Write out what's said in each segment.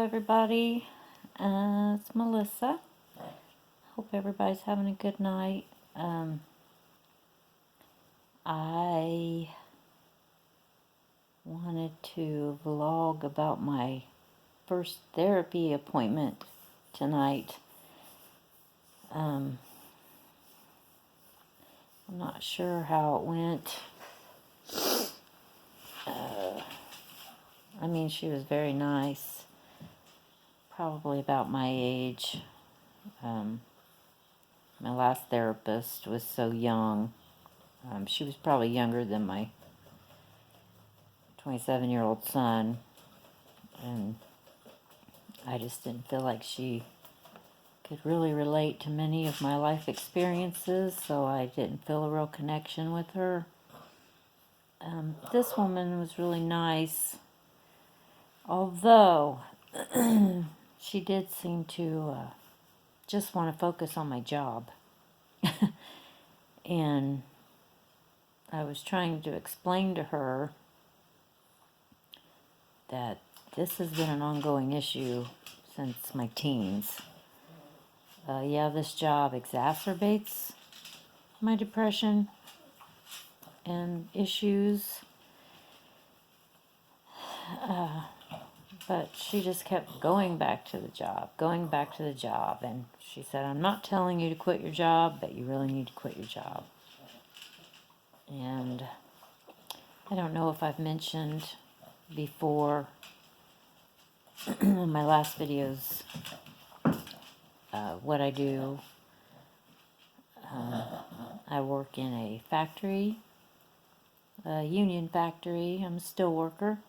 everybody. It's Melissa. Hope everybody's having a good night. I wanted to vlog about my first therapy appointment tonight. I'm not sure how it went. She was very nice. Probably about my age. My last therapist was so young. She was probably younger than my 27-year-old son, and I just didn't feel like she could really relate to many of my life experiences, so I didn't feel a real connection with her. This woman was really nice, although she did seem to just want to focus on my job. And I was trying to explain to her that this has been an ongoing issue since my teens. This job exacerbates my depression and issues, but she just kept going back to the job, and she said, I'm not telling you to quit your job, but you really need to quit your job. And I don't know if I've mentioned before in my last videos what I do. I work in a factory, a union factory. I'm a steel worker.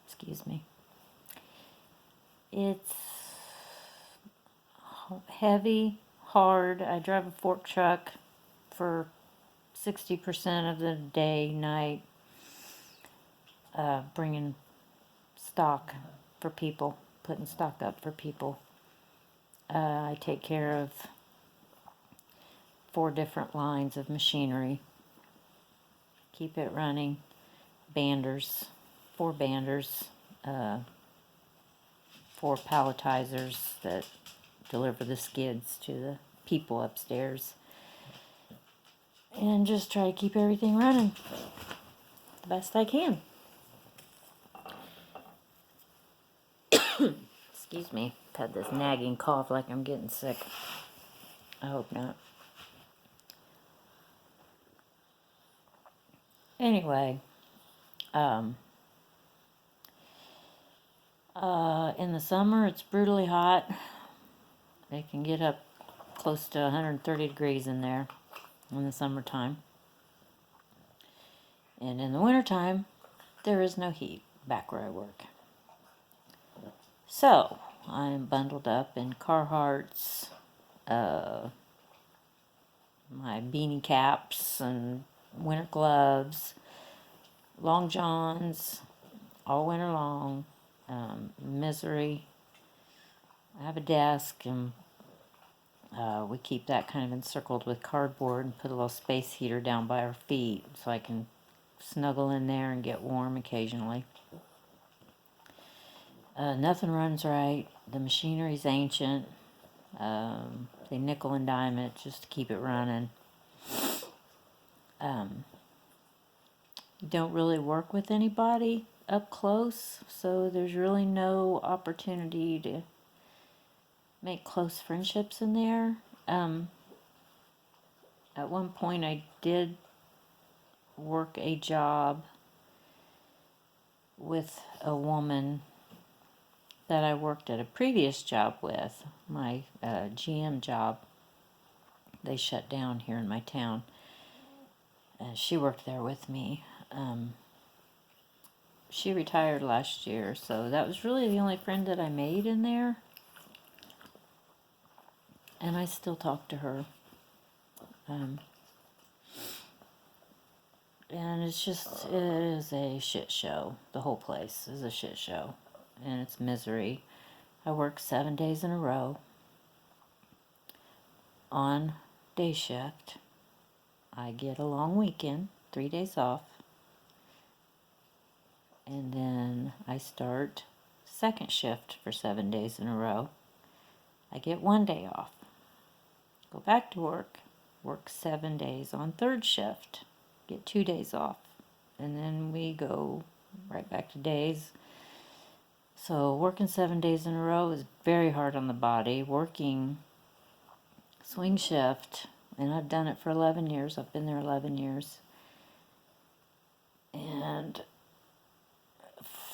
Excuse me. It's heavy, hard. I drive a fork truck for 60% of the day, night, bringing stock for people, putting stock up for people. I take care of 4 different lines of machinery. Keep it running. Banders, 4 banders, 4 palletizers that deliver the skids to the people upstairs. And just try to keep everything running the best I can. Excuse me, I've had this nagging cough like I'm getting sick. I hope not. Anyway, in the summer it's brutally hot. It can get up close to 130 degrees in there in the summertime. And in the wintertime, there is no heat back where I work. So, I'm bundled up in Carhartts, my beanie caps and winter gloves, long johns, all winter long, misery. I have a desk, and we keep that kind of encircled with cardboard and put a little space heater down by our feet so I can snuggle in there and get warm occasionally. Nothing runs right. The machinery's ancient. They nickel and dime it just to keep it running. You don't really work with anybody up close, so there's really no opportunity to make close friendships in there. At one point I did work a job with a woman that I worked at a previous job with, my GM job. They shut down here in my town. She worked there with me. She retired last year, so that was really the only friend that I made in there. And I still talk to her. And it is a shit show. The whole place is a shit show. And it's misery. I work 7 days in a row on day shift. I get a long weekend, 3 days off. And then I start second shift for 7 days in a row. I get 1 day off, go back to work 7 days on third shift, get 2 days off, and then we go right back to days. So working 7 days in a row is very hard on the body. Working swing shift, and I've done it for 11 years. I've been there 11 years. And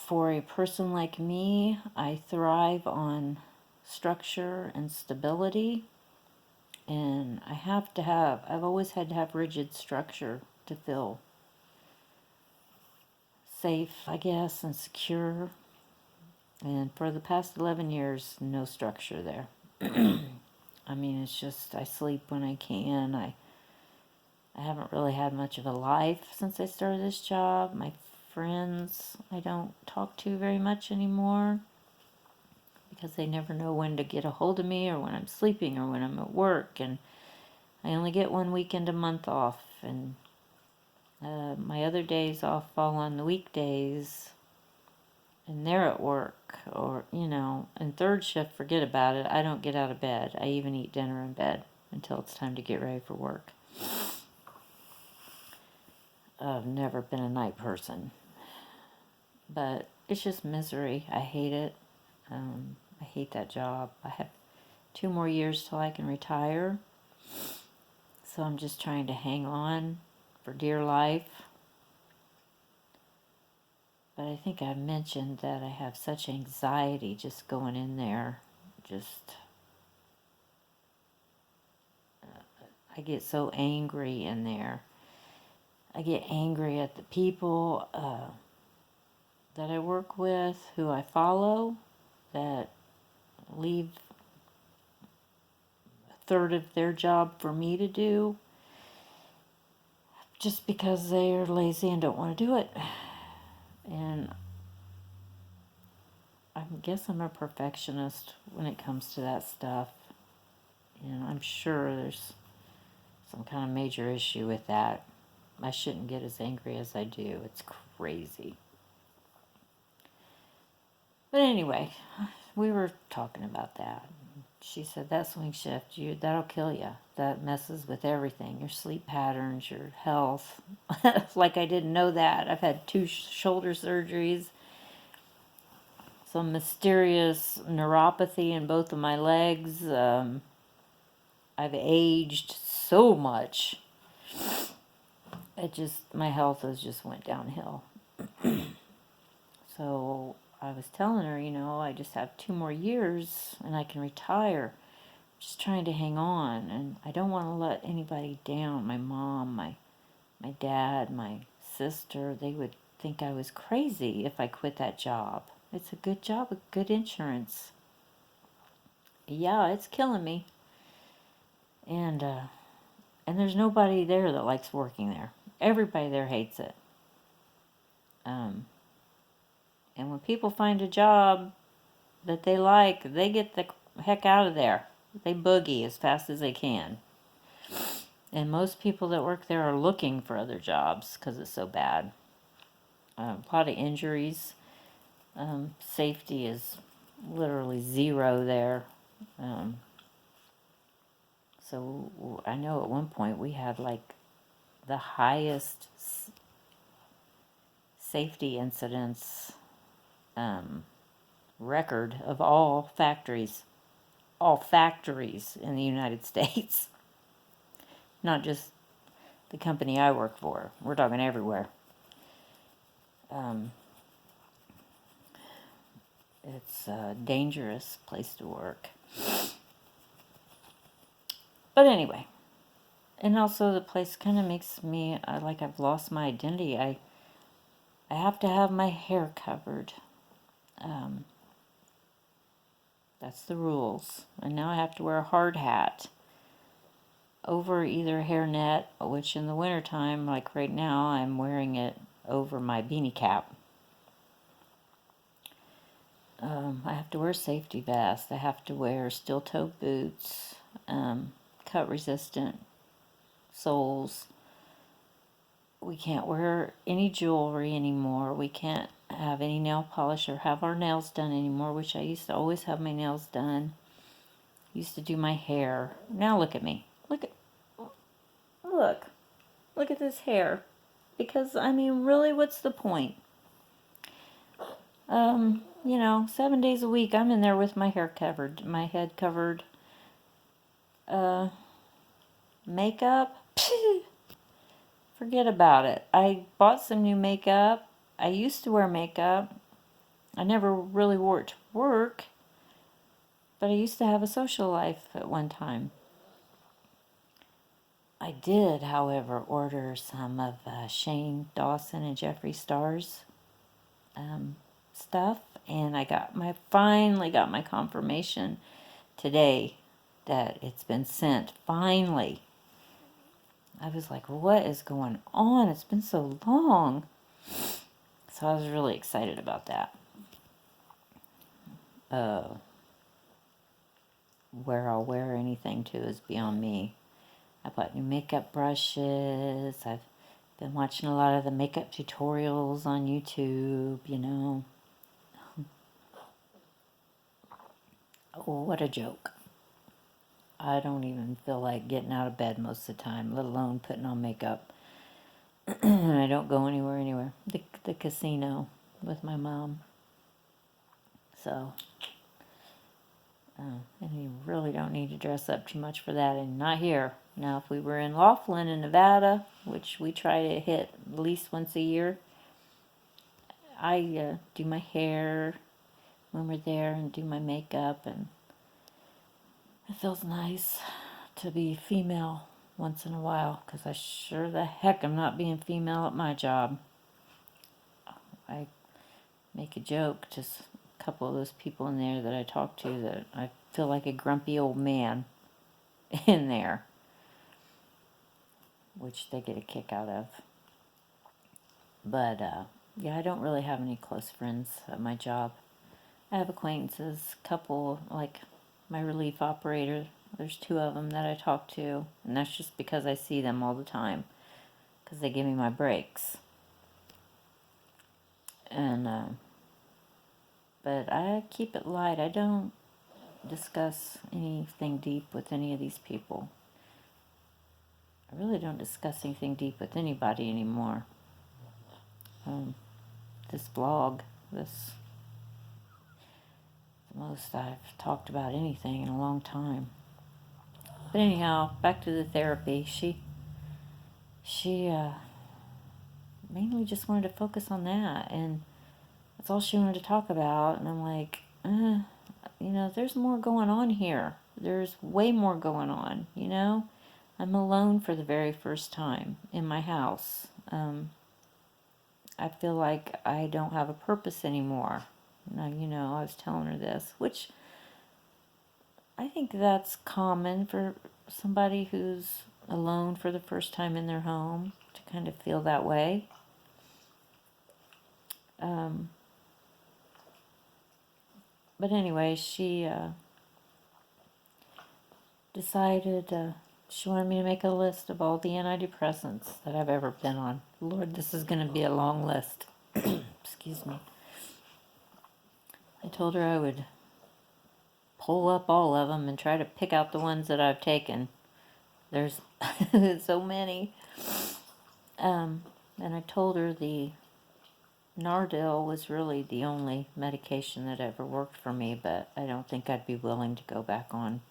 for a person like me, I thrive on structure and stability. And I've always had to have rigid structure to feel safe, I guess, and secure. And for the past 11 years, no structure there. I mean, it's just, I sleep when I can. I haven't really had much of a life since I started this job. My friends, I don't talk to very much anymore because they never know when to get a hold of me or when I'm sleeping or when I'm at work. And I only get 1 weekend a month off. And my other days off fall on the weekdays. And they're at work, or, and third shift, forget about it. I don't get out of bed. I even eat dinner in bed until it's time to get ready for work. I've never been a night person, but it's just misery. I hate it. I hate that job. I have 2 more years till I can retire, so I'm just trying to hang on for dear life. But I think I mentioned that I have such anxiety just going in there. I get so angry in there. I get angry at the people that I work with, who I follow, that leave a third of their job for me to do just because they're lazy and don't want to do it. And I guess I'm a perfectionist when it comes to that stuff. And I'm sure there's some kind of major issue with that. I shouldn't get as angry as I do. It's crazy. But anyway, we were talking about that. She said, that swing shift, that'll kill you. That messes with everything, your sleep patterns, your health. Like I didn't know that. I've had 2 shoulder surgeries, some mysterious neuropathy in both of my legs. I've aged so much. My health has just went downhill. So I was telling her, I just have 2 more years and I can retire. Just trying to hang on, and I don't want to let anybody down. My mom, my dad, my sister, they would think I was crazy if I quit that job. It's a good job with good insurance. Yeah, it's killing me. And there's nobody there that likes working there. Everybody there hates it. And when people find a job that they like, they get the heck out of there. They boogie as fast as they can. And most people that work there are looking for other jobs because it's so bad. A lot of injuries. Safety is literally zero there. So I know at one point we had like the highest safety incidents record of all factories in the United States. Not just the company I work for. We're talking everywhere. It's a dangerous place to work. But anyway, and also the place kind of makes me like I've lost my identity. I have to have my hair covered. That's the rules. And now I have to wear a hard hat over either a hairnet, which in the wintertime, like right now, I'm wearing it over my beanie cap. I have to wear a safety vest. I have to wear steel-toe boots, cut-resistant soles. We can't wear any jewelry anymore. We can't have any nail polish or have our nails done anymore, which I used to always have my nails done. Used to do my hair. Now look at me. Look. Look at this hair. Because, I mean, really, what's the point? 7 days a week, I'm in there with my hair covered, my head covered. Makeup? Forget about it. I bought some new makeup. I used to wear makeup. I never really wore it to work, but I used to have a social life at one time. I did, however, order some of Shane Dawson and Jeffree Star's stuff, and I finally got my confirmation today that it's been sent. Finally. I was like, what is going on? It's been so long. So I was really excited about that. Where I'll wear anything to is beyond me. I bought new makeup brushes. I've been watching a lot of the makeup tutorials on YouTube, Oh, what a joke. I don't even feel like getting out of bed most of the time, let alone putting on makeup. I don't go anywhere. The casino with my mom. So, and you really don't need to dress up too much for that, and not here. Now, if we were in Laughlin in Nevada, which we try to hit at least once a year, I do my hair when we're there and do my makeup, and it feels nice to be female once in a while, because I sure the heck am not being female at my job. I make a joke to a couple of those people in there that I talk to that I feel like a grumpy old man in there, which they get a kick out of. But yeah, I don't really have any close friends at my job. I have acquaintances, couple, like my relief operator. There's 2 of them that I talk to, and that's just because I see them all the time, because they give me my breaks. And but I keep it light. I don't discuss anything deep with any of these people. I really don't discuss anything deep with anybody anymore. This blog, the most I've talked about anything in a long time. But anyhow, back to the therapy. She mainly just wanted to focus on that, and that's all she wanted to talk about. And I'm like, there's more going on here. There's way more going on, I'm alone for the very first time in my house. I feel like I don't have a purpose anymore. Now, I was telling her this, which I think that's common for somebody who's alone for the first time in their home to kind of feel that way. But anyway, she decided she wanted me to make a list of all the antidepressants that I've ever been on. Lord, this is going to be a long list. Excuse me. I told her I would pull up all of them and try to pick out the ones that I've taken. There's so many. And I told her the Nardil was really the only medication that ever worked for me, but I don't think I'd be willing to go back on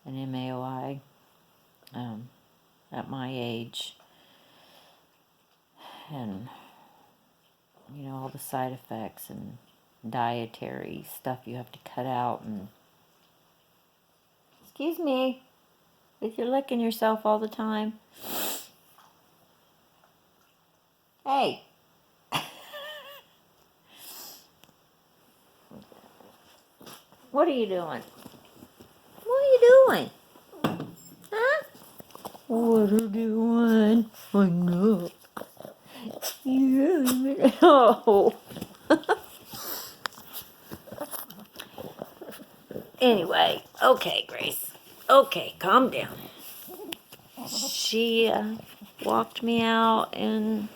an MAOI at my age. And, all the side effects and dietary stuff you have to cut out. And excuse me, if you're licking yourself all the time. Hey. What are you doing? What are you doing? Huh? What are you doing? I know. Oh. Anyway, okay, Grace. Okay, calm down. She walked me out, and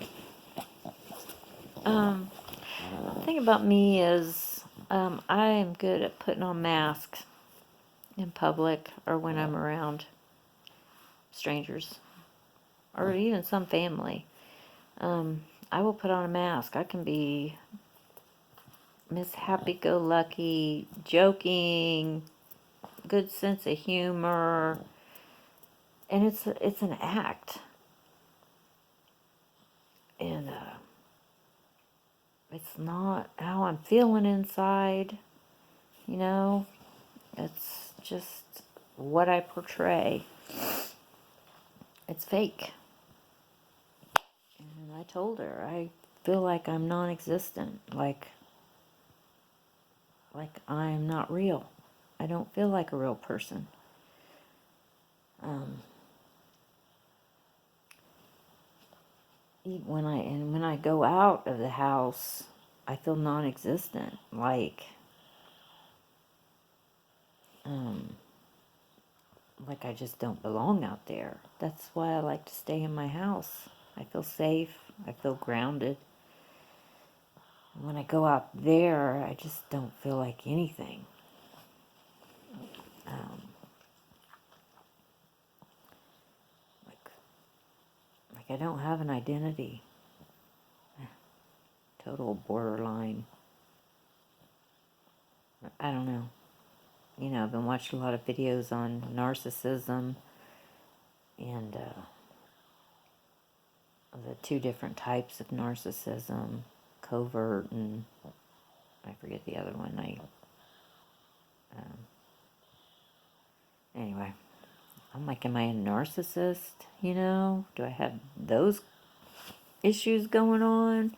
thing about me is I am good at putting on masks in public or when I'm around strangers or even some family. I will put on a mask. I can be Miss Happy Go Lucky, joking, good sense of humor, and it's an act, and it's not how I'm feeling inside. You know, it's just what I portray. It's fake. And I told her I feel like I'm non-existent, like I'm not real. I don't feel like a real person. Um, when I go out of the house, I feel non-existent. Um, like I just don't belong out there. That's why I like to stay in my house. I feel safe. I feel grounded. When I go out there, I just don't feel like anything. Um, like, like I don't have an identity. Total borderline. I don't know. You know, I've been watching a lot of videos on narcissism and the two different types of narcissism, covert and I forget the other one. Um, anyway, I'm like, am I a narcissist? You know, do I have those issues going on?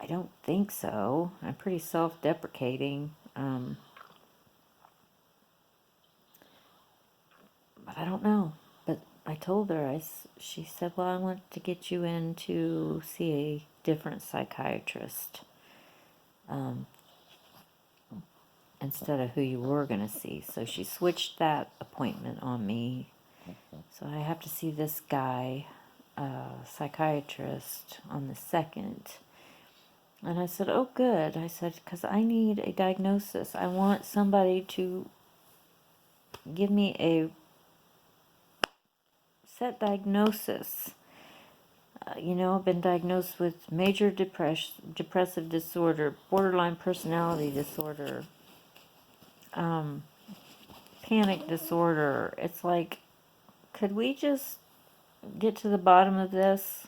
I don't think so. I'm pretty self-deprecating, but I don't know. But I told her, she said, well, I want to get you in to see a different psychiatrist instead of who you were going to see. So she switched that appointment on me. So I have to see this guy, psychiatrist, on the 2nd. And I said, oh, good. I said, because I need a diagnosis. I want somebody to give me a set diagnosis. You know, I've been diagnosed with major depressive disorder, borderline personality disorder, panic disorder. It's like, could we just get to the bottom of this?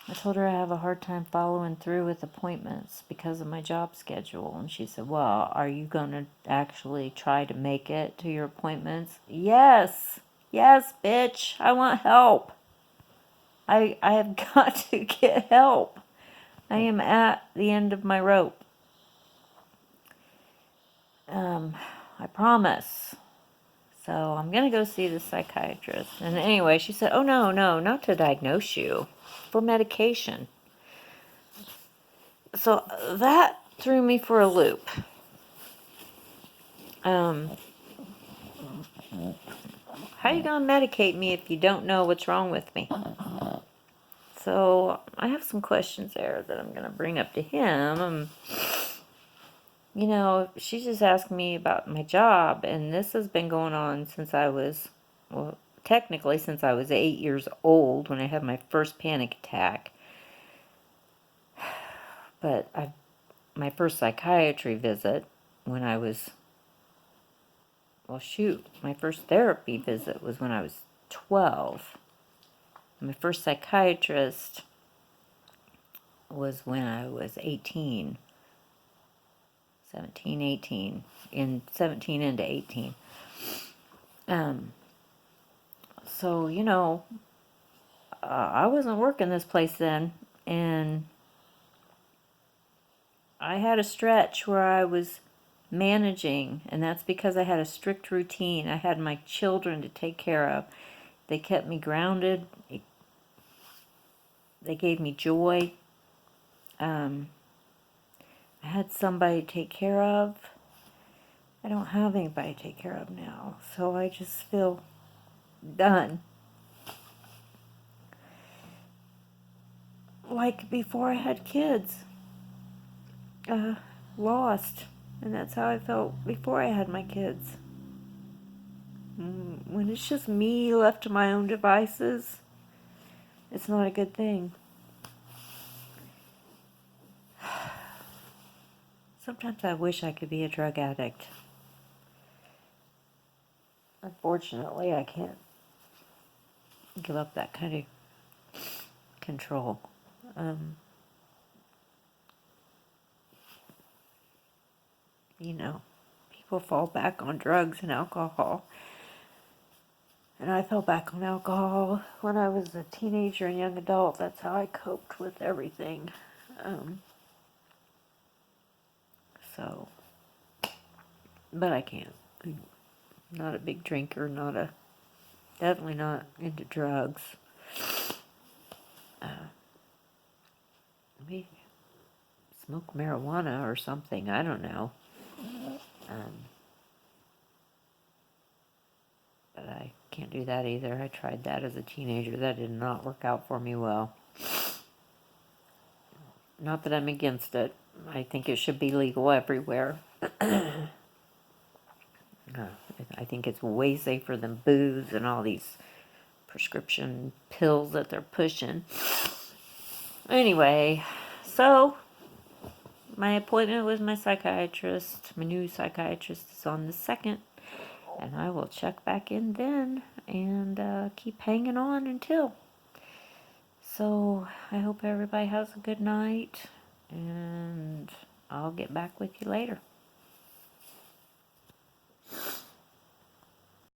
I told her I have a hard time following through with appointments because of my job schedule. And she said, well, are you going to actually try to make it to your appointments? Yes. Yes, bitch. I want help. I have got to get help. I am at the end of my rope. I promise. So I'm going to go see the psychiatrist. And anyway, she said, oh, no, not to diagnose you, for medication. So that threw me for a loop. How you going to medicate me if you don't know what's wrong with me? So I have some questions there that I'm going to bring up to him. You know, she just asked me about my job, and this has been going on since I was, well, technically since I was 8 years old when I had my first panic attack. But my first psychiatry visit when I was, well, shoot, my first therapy visit was when I was 12. My first psychiatrist was when I was 18, 17, 18, in 17 into 18. So, you know, I wasn't working this place then, and I had a stretch where I was managing, and that's because I had a strict routine. I had my children to take care of. They kept me grounded. They gave me joy. I had somebody to take care of. I don't have anybody to take care of now, so I just feel done. like before I had kids. Lost. And that's how I felt before I had my kids. When it's just me left to my own devices, it's not a good thing. Sometimes I wish I could be a drug addict. Unfortunately, I can't give up that kind of control. You know, people fall back on drugs and alcohol. And I fell back on alcohol when I was a teenager and young adult. That's how I coped with everything. So, but I can't. I'm not a big drinker, definitely not into drugs. Maybe smoke marijuana or something, I don't know. But I can't do that either. I tried that as a teenager. That did not work out for me well. Not that I'm against it. I think it should be legal everywhere. I think it's way safer than booze and all these prescription pills that they're pushing. Anyway, so my appointment with my psychiatrist, my new psychiatrist, is on the 2nd. And I will check back in then and keep hanging on until. So I hope everybody has a good night, and I'll get back with you later.